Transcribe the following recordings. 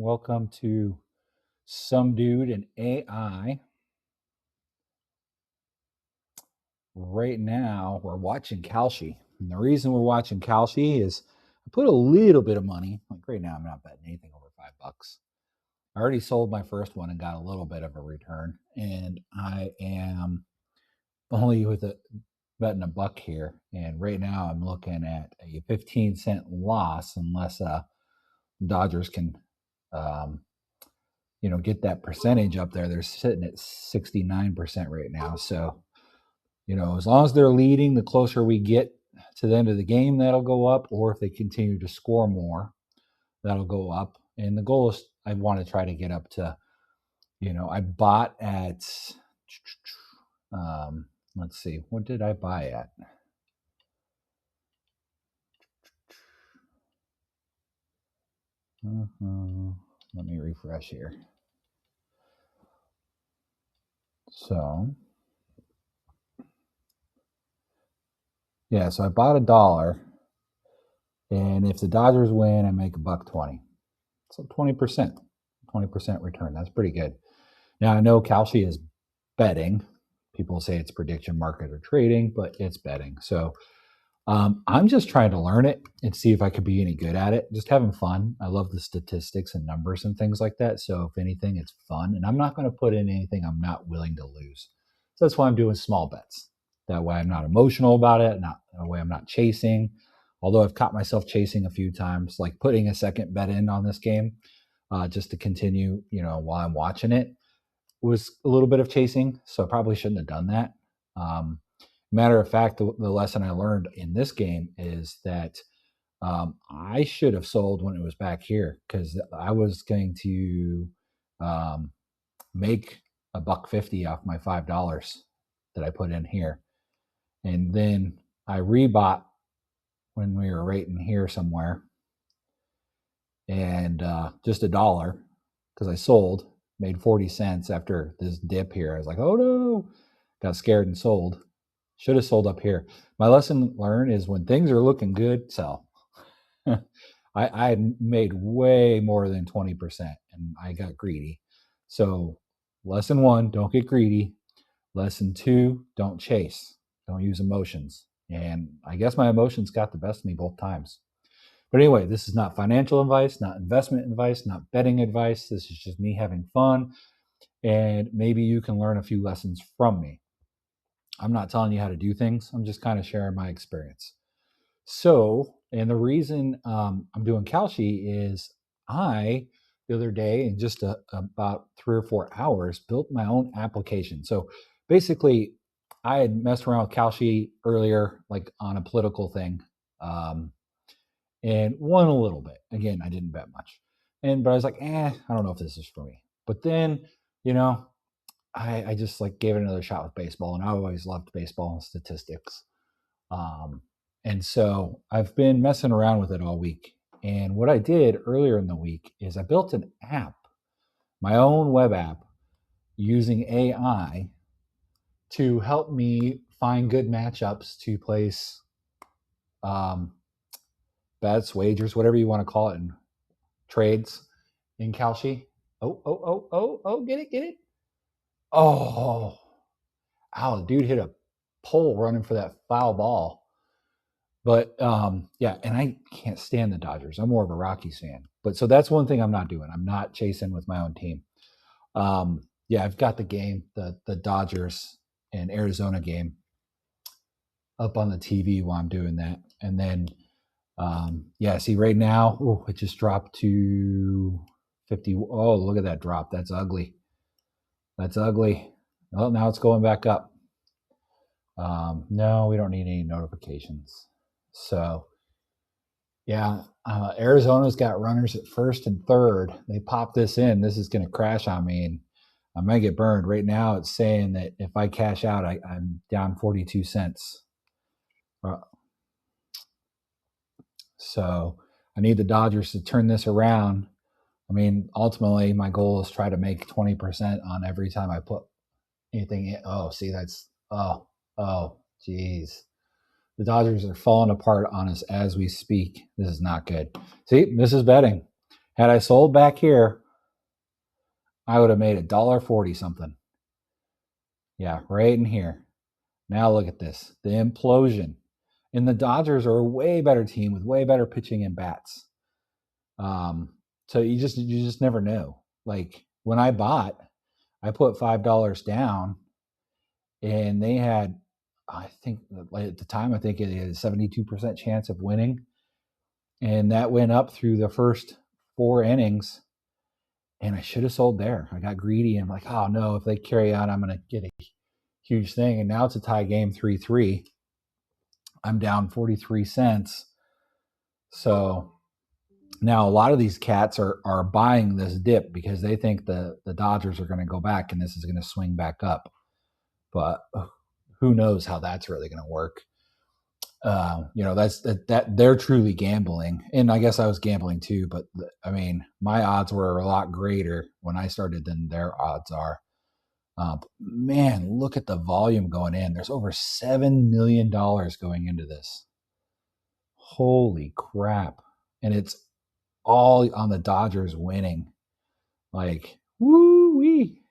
Welcome to Some Dude and AI. Right now, we're watching Kalshi. And the reason we're watching Kalshi is I put a little bit of money. Like right now, I'm not betting anything over $5. I already sold my first one and got a little bit of a return. And I am only betting $1 here. And right now, I'm looking at a 15-cent loss unless Dodgers can get that percentage up there. They're sitting at 69% right now. So, as long as they're leading, the closer we get to the end of the game, that'll go up. Or if they continue to score more, that'll go up. And the goal is I want to try to get up to, I bought at, let's see, what did I buy at? Let me refresh here. So, yeah, so I bought $1, and if the Dodgers win, I make $1.20. So 20% return. That's pretty good. Now, I know Kalshi is betting. People say it's prediction market or trading, but it's betting. So I'm just trying to learn it and see if I could be any good at it. Just having fun. I love the statistics and numbers and things like that. So if anything, it's fun. And I'm not going to put in anything I'm not willing to lose. So that's why I'm doing small bets. That way I'm not emotional about it. That way I'm not chasing. Although I've caught myself chasing a few times, like putting a second bet in on this game just to continue, while I'm watching it was a little bit of chasing. So I probably shouldn't have done that. Matter of fact, the lesson I learned in this game is that I should have sold when it was back here because I was going to make $1.50 off my $5 that I put in here. And then I rebought when we were right in here somewhere. And just $1 because I sold, made 40 cents after this dip here. I was like, oh no, got scared and sold. Should have sold up here. My lesson learned is when things are looking good, sell. I had made way more than 20% and I got greedy. So lesson 1, don't get greedy. Lesson 2, don't chase. Don't use emotions. And I guess my emotions got the best of me both times. But anyway, this is not financial advice, not investment advice, not betting advice. This is just me having fun. And maybe you can learn a few lessons from me. I'm not telling you how to do things. I'm just kind of sharing my experience. So, and the reason I'm doing Kalshi is the other day, in just about 3 or 4 hours, built my own application. So basically, I had messed around with Kalshi earlier, like on a political thing, and won a little bit. Again, I didn't bet much. But I was like, I don't know if this is for me. But then, I just like gave it another shot with baseball, and I always loved baseball and statistics. And so I've been messing around with it all week. And what I did earlier in the week is I built an app, my own web app, using AI to help me find good matchups to place bets, wagers, whatever you want to call it, and trades in Kalshi. Oh, get it. Oh, ow, dude hit a pole running for that foul ball. But yeah, and I can't stand the Dodgers. I'm more of a Rockies fan. But so that's one thing I'm not doing. I'm not chasing with my own team. Yeah, I've got the game, the Dodgers and Arizona game up on the TV while I'm doing that. And then yeah, see right now, it just dropped to 50. Oh, look at that drop. That's ugly. Oh, now it's going back up. No, we don't need any notifications. So, yeah, Arizona's got runners at first and third. They pop this in. This is going to crash on me, and I might get burned. Right now, it's saying that if I cash out, I'm down 42 cents. So I need the Dodgers to turn this around. I mean, ultimately, my goal is try to make 20% on every time I put anything in. Oh, see, geez. The Dodgers are falling apart on us as we speak. This is not good. See, this is betting. Had I sold back here, I would have made $1.40 something. Yeah, right in here. Now look at this. The implosion. And the Dodgers are a way better team with way better pitching and bats. Um, so you just never know. Like when I bought, I put $5 down, and they had, I think at the time, I think it had a 72% chance of winning, and that went up through the first 4 innings. And I should have sold there. I got greedy and I'm like, oh no, if they carry on, I'm going to get a huge thing. And now it's a tie game, 3-3. I'm down 43 cents. So now a lot of these cats are buying this dip because they think the Dodgers are going to go back and this is going to swing back up. But who knows how that's really going to work. That's that they're truly gambling, and I guess I was gambling too. But I mean, my odds were a lot greater when I started than their odds are. Man, look at the volume going in. There's over $7 million going into this. Holy crap! And it's all on the Dodgers winning. Like, woo wee.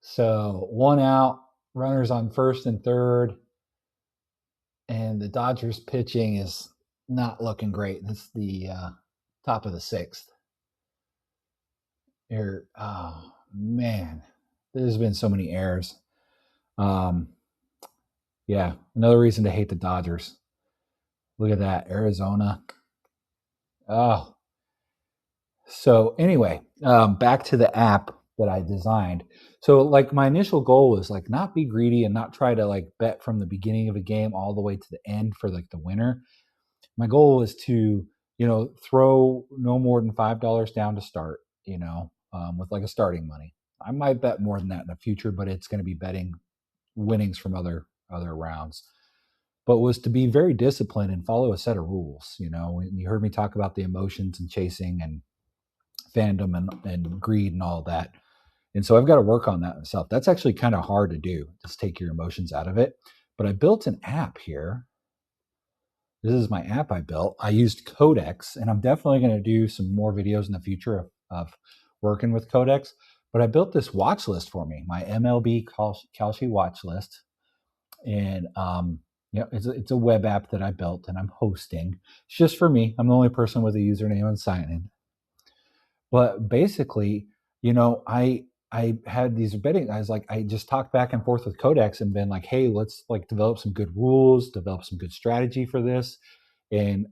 So 1 out, runners on first and third. And the Dodgers pitching is not looking great. It's the top of the sixth. Here, oh man, there's been so many errors. Yeah, another reason to hate the Dodgers. Look at that, Arizona. Oh, so anyway, back to the app that I designed. So like my initial goal was like not be greedy and not try to like bet from the beginning of a game all the way to the end for like the winner. My goal is to throw no more than $5 down to start, with like a starting money. I might bet more than that in the future, but it's going to be betting winnings from other rounds. But was to be very disciplined and follow a set of rules. And you heard me talk about the emotions and chasing and fandom and greed and all that. And so I've got to work on that myself. That's actually kind of hard to do, just take your emotions out of it. But I built an app here. This is my app I built. I used Codex, and I'm definitely going to do some more videos in the future of working with Codex. But I built this watch list for me, my MLB Kalshi watch list. And it's a web app that I built and I'm hosting. It's just for me. I'm the only person with a username and sign in. But basically, I had these betting. I just talked back and forth with Codex and been like, hey, let's like develop some good rules, develop some good strategy for this, and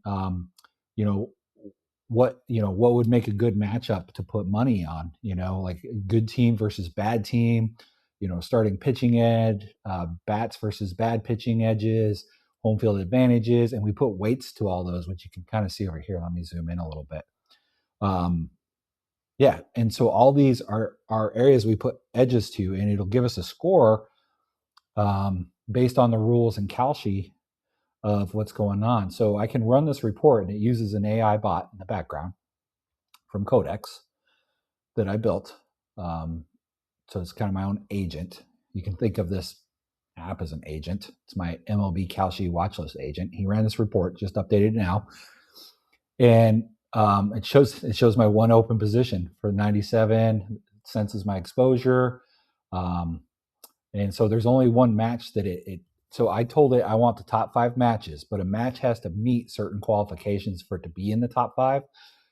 you know what would make a good matchup to put money on. Like good team versus bad team. Starting pitching edge, bats versus bad pitching edges, home field advantages, and we put weights to all those, which you can kind of see over here. Let me zoom in a little bit. Yeah, and so all these are areas we put edges to, and it'll give us a score based on the rules in Kalshi of what's going on. So I can run this report, and it uses an AI bot in the background from Codex that I built. So it's kind of my own agent. You can think of this app as an agent. It's my MLB Kalshi watchlist agent. He ran this report, just updated now, and it shows my one open position for 97, senses my exposure, and so there's only one match that it. So I told it I want the top 5 matches, but a match has to meet certain qualifications for it to be in the top 5.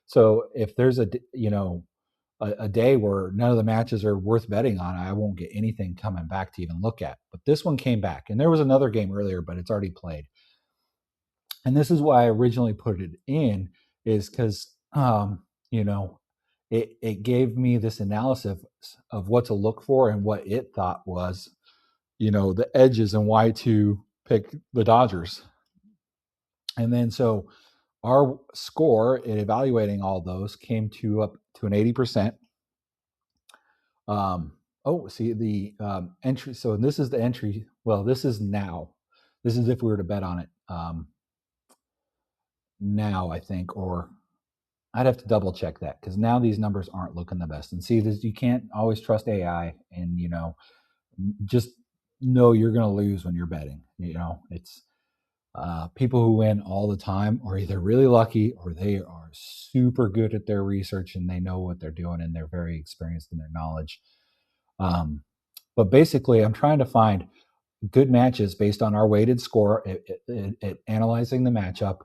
So if there's a day where none of the matches are worth betting on, I won't get anything coming back to even look at. But this one came back, and there was another game earlier, but it's already played. And this is why I originally put it in, is because it gave me this analysis of what to look for and what it thought was the edges and why to pick the Dodgers. And then so our score in evaluating all those came to up to an 80%. See the entry. So this is the entry. Well, this is now. This is if we were to bet on it now, I think, or I'd have to double check that because now these numbers aren't looking the best. And see, you can't always trust AI, and just know you're going to lose when you're betting. It's People who win all the time are either really lucky or they are super good at their research and they know what they're doing and they're very experienced in their knowledge. Um, but basically, I'm trying to find good matches based on our weighted score at analyzing the matchup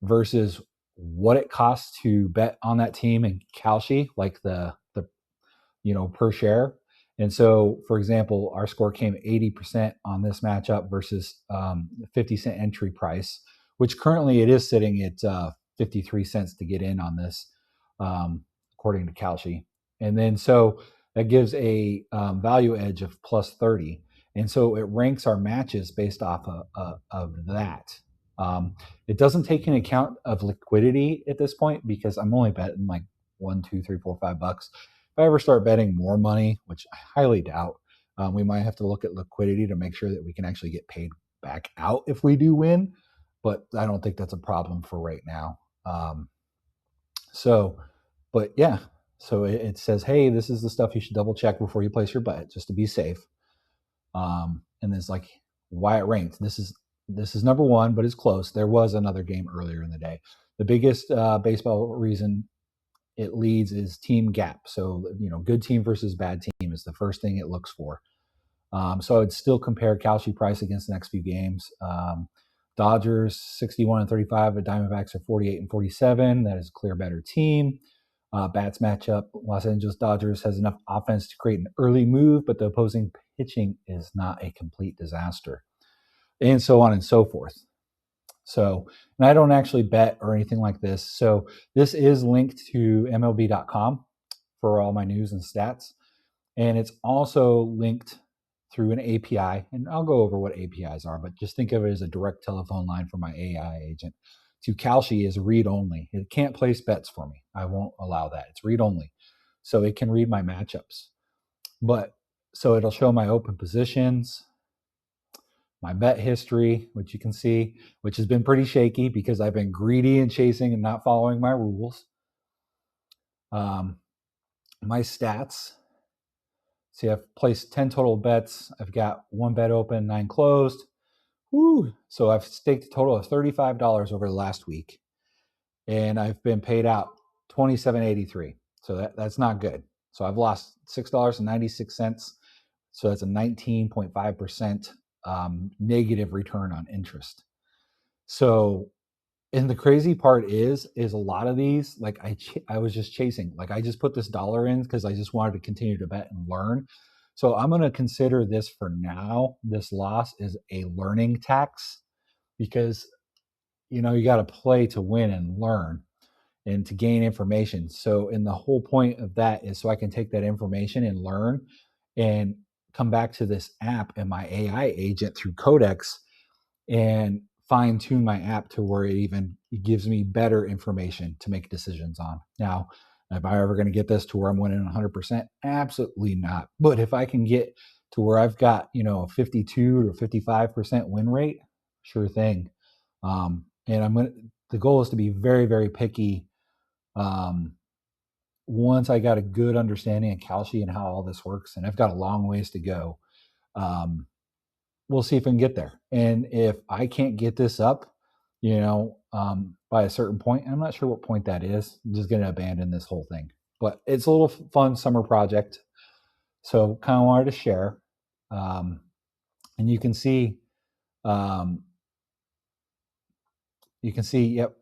versus what it costs to bet on that team in Kalshi, like the per share. And so, for example, our score came 80% on this matchup versus 50-cent entry price, which currently it is sitting at 53 cents to get in on this, according to Kalshi. And then so that gives a value edge of plus 30. And so it ranks our matches based off of that. It doesn't take into account of liquidity at this point because I'm only betting like $1, $2, $3, $4, $5. If I ever start betting more money, which I highly doubt, we might have to look at liquidity to make sure that we can actually get paid back out if we do win. But I don't think that's a problem for right now. But yeah, so it says, hey, this is the stuff you should double check before you place your bet, just to be safe. And there's like why it ranked. This is number one, but it's close. There was another game earlier in the day. The biggest baseball reason it leads is team gap. So, good team versus bad team is the first thing it looks for. So I would still compare Kalshi price against the next few games. Dodgers 61-35, the Diamondbacks are 48-47. That is a clear better team. Bats matchup. Los Angeles Dodgers has enough offense to create an early move, but the opposing pitching is not a complete disaster. And so on and so forth. So, and I don't actually bet or anything like this. So this is linked to MLB.com for all my news and stats. And it's also linked through an API. And I'll go over what APIs are, but just think of it as a direct telephone line for my AI agent. To Kalshi is read only. It can't place bets for me. I won't allow that. It's read only. So it can read my matchups. But so it'll show my open positions, my bet history, which you can see, which has been pretty shaky because I've been greedy and chasing and not following my rules. My stats. See, I've placed 10 total bets. I've got 1 bet open, 9 closed. Woo! So I've staked a total of $35 over the last week. And I've been paid out $27.83. So that's not good. So I've lost $6.96. So that's a 19.5% negative return on interest. So, and the crazy part is a lot of these, like I was just chasing, like I just put this dollar in because I just wanted to continue to bet and learn. So I'm going to consider this for now. This loss is a learning tax because, you got to play to win and learn and to gain information. So, and the whole point of that is so I can take that information and learn and come back to this app and my AI agent through Codex and fine tune my app to where it gives me better information to make decisions on. Now, am I ever going to get this to where I'm winning 100%? Absolutely not. But if I can get to where I've got, a 52 or 55% win rate, sure thing. And the goal is to be very, very picky. Once I got a good understanding of Kalshi and how all this works, and I've got a long ways to go, we'll see if I can get there. And if I can't get this up, by a certain point, I'm not sure what point that is, I'm just going to abandon this whole thing. But it's a little fun summer project. So kind of wanted to share. And you can see, yep,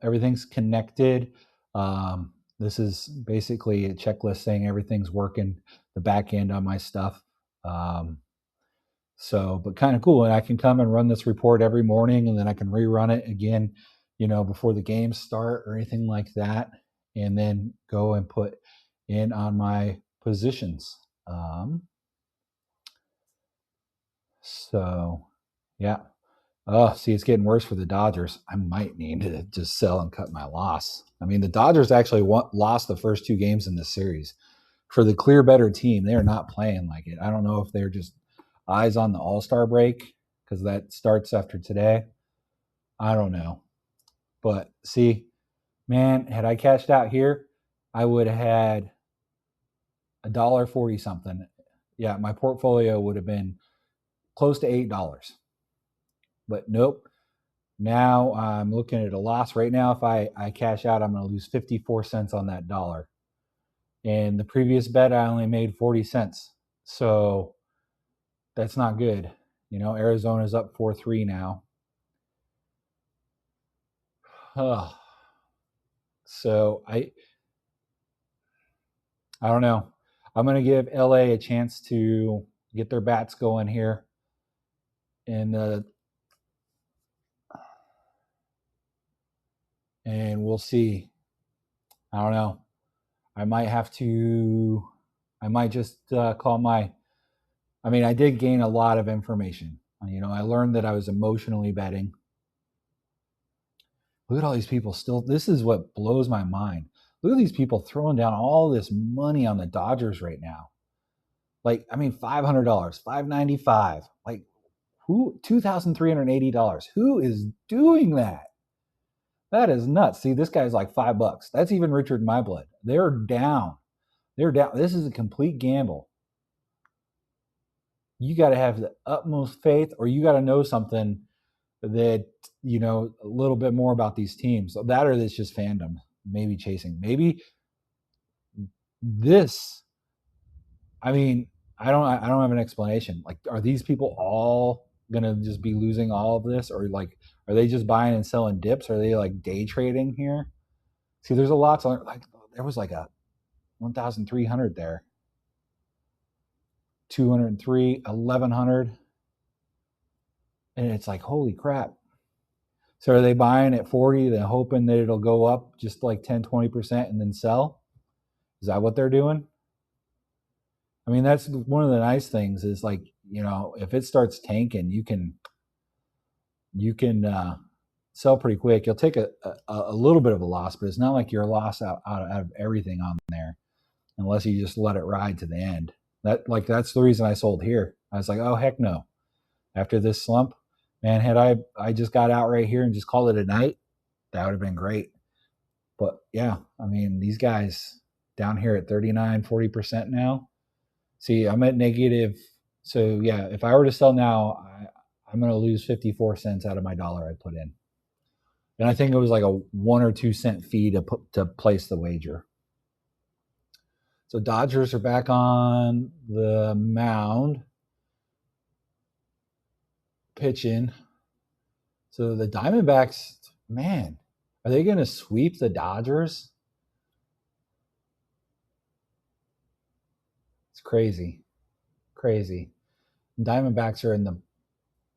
everything's connected. This is basically a checklist saying everything's working, the back end on my stuff. But kind of cool. And I can come and run this report every morning and then I can rerun it again, before the games start or anything like that. And then go and put in on my positions. Yeah. Oh, see, it's getting worse for the Dodgers. I might need to just sell and cut my loss. I mean, the Dodgers actually lost the first 2 games in this series. For the clear better team, they are not playing like it. I don't know if they're just eyes on the All-Star break because that starts after today. I don't know. But see, man, had I cashed out here, I would have had $1.40 something. Yeah, my portfolio would have been close to $8. But nope. Now I'm looking at a loss right now. If I cash out, I'm going to lose 54 cents on that dollar. And the previous bet, I only made 40 cents. So that's not good. Arizona's up 4-3 now. So I don't know. I'm going to give LA a chance to get their bats going here. And we'll see. I don't know. I might just call I did gain a lot of information. I learned that I was emotionally betting. Look at all these people still. This is what blows my mind. Look at these people throwing down all this money on the Dodgers right now. $500, $595. Who? $2,380. Who is doing that? That is nuts. See, this guy's like $5. That's even richer than my blood. They're down. They're down. This is a complete gamble. You got to have the utmost faith, or you got to know something that a little bit more about these teams. So that, or it's just fandom, maybe chasing. Maybe this. I don't have an explanation. Are these people all gonna just be losing all of this, or are they just buying and selling dips? Are they day trading here? See, there's a lot to learn. There was a 1,300 there, 203, 1,100, and it's holy crap. So are they buying at 40, then hoping that it'll go up just 10, 20% and then sell? Is that what they're doing? That's one of the nice things is if it starts tanking, you can sell pretty quick. You'll take a little bit of a loss, but it's not like you're a loss out of everything on there, unless you just let it ride to the end. That's the reason I sold here. I was like, oh heck no. After this slump, man, had I just got out right here and just called it a night, that would have been great. But yeah, these guys down here at 39, 40% now. See, I'm at negative. So yeah, if I were to sell now, I'm going to lose 54 cents out of my dollar I put in. And I think it was a 1 or 2 cent fee to place the wager. So Dodgers are back on the mound, pitching. So the Diamondbacks, man, are they going to sweep the Dodgers? It's crazy. Diamondbacks are in the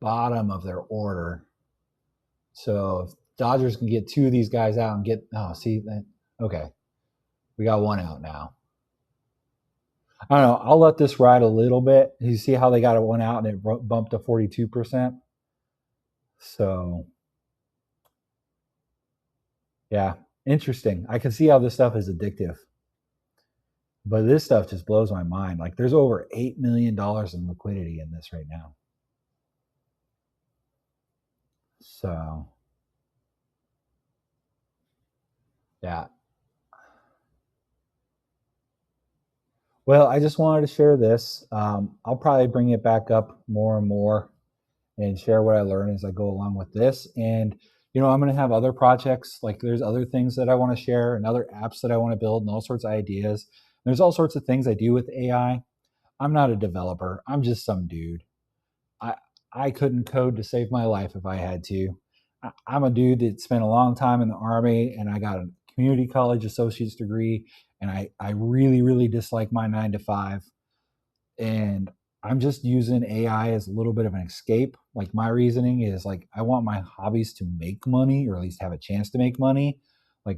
bottom of their order. So if Dodgers can get 2 of these guys out and okay, we got 1 out now. I don't know. I'll let this ride a little bit. You see how they got a 1 out and it bumped to 42%. So yeah, interesting. I can see how this stuff is addictive, but this stuff just blows my mind. There's over $8 million in liquidity in this right now. So yeah. Well, I just wanted to share this. I'll probably bring it back up more and more and share what I learn as I go along with this. And, I'm going to have other projects. There's other things that I want to share and other apps that I want to build and all sorts of ideas. There's all sorts of things I do with AI. I'm not a developer. I'm just some dude. I, I couldn't code to save my life if I had to. I'm a dude that spent a long time in the Army, and I got a community college associate's degree, and I really, really dislike my 9 to 5. And I'm just using AI as a little bit of an escape. My reasoning is I want my hobbies to make money, or at least have a chance to make money.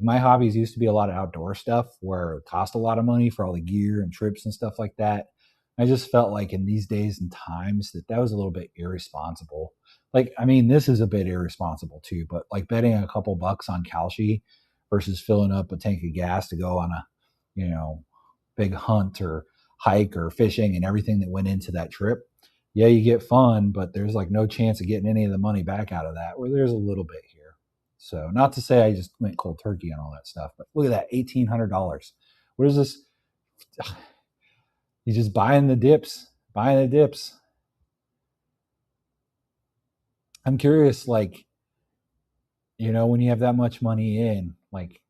My hobbies used to be a lot of outdoor stuff where it cost a lot of money for all the gear and trips and stuff like that. I just felt in these days and times that was a little bit irresponsible. This is a bit irresponsible too, but betting a couple bucks on Kalshi versus filling up a tank of gas to go on a, big hunt or hike or fishing and everything that went into that trip. Yeah, you get fun, but there's no chance of getting any of the money back out of that, where there's a little bit here. So not to say I just went cold turkey on all that stuff, but look at that, $1,800. What is this? You're just buying the dips. I'm curious, when you have that much money in, like,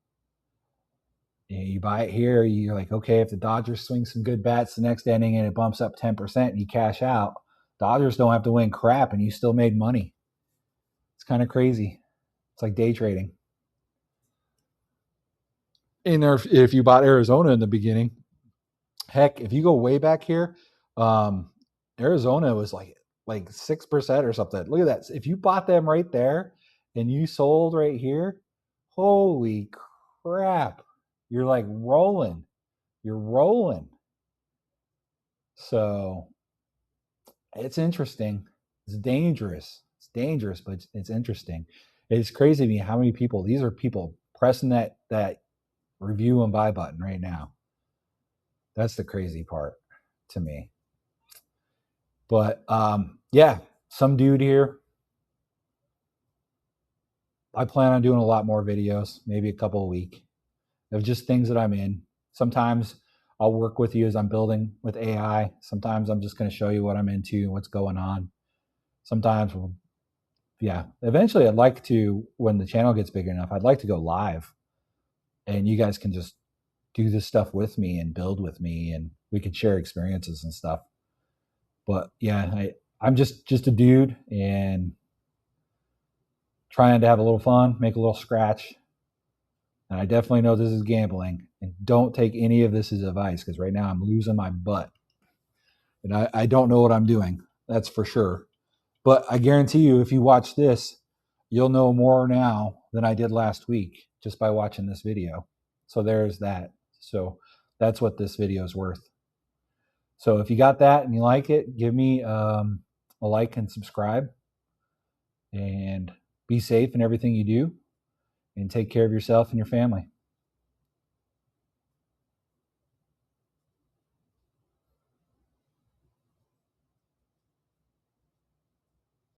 you buy it here, you're like, okay, if the Dodgers swing some good bats the next inning and it bumps up 10% and you cash out, Dodgers don't have to win crap and you still made money. It's kind of crazy. It's like day trading. And if you bought Arizona in the beginning, heck, if you go way back here, Arizona was like 6% or something. Look at that. If you bought them right there and you sold right here, holy crap. You're like rolling. You're rolling. So it's interesting. It's dangerous. It's dangerous, but it's interesting. It's crazy to me how many people, these are people pressing that review and buy button right now. That's the crazy part to me. But yeah, some dude here. I plan on doing a lot more videos, maybe a couple a week, of just things that I'm in. Sometimes I'll work with you as I'm building with AI. Sometimes I'm just going to show you what I'm into, what's going on. Sometimes yeah. Eventually, I'd like to, when the channel gets big enough, I'd like to go live, and you guys can just do this stuff with me and build with me, and we can share experiences and stuff. But yeah, I'm just a dude and trying to have a little fun, make a little scratch. And I definitely know this is gambling. And don't take any of this as advice, because right now I'm losing my butt. And I don't know what I'm doing. That's for sure. But I guarantee you, if you watch this, you'll know more now than I did last week just by watching this video. So there's that. So that's what this video is worth. So if you got that and you like it, give me a like and subscribe. And be safe in everything you do. And take care of yourself and your family.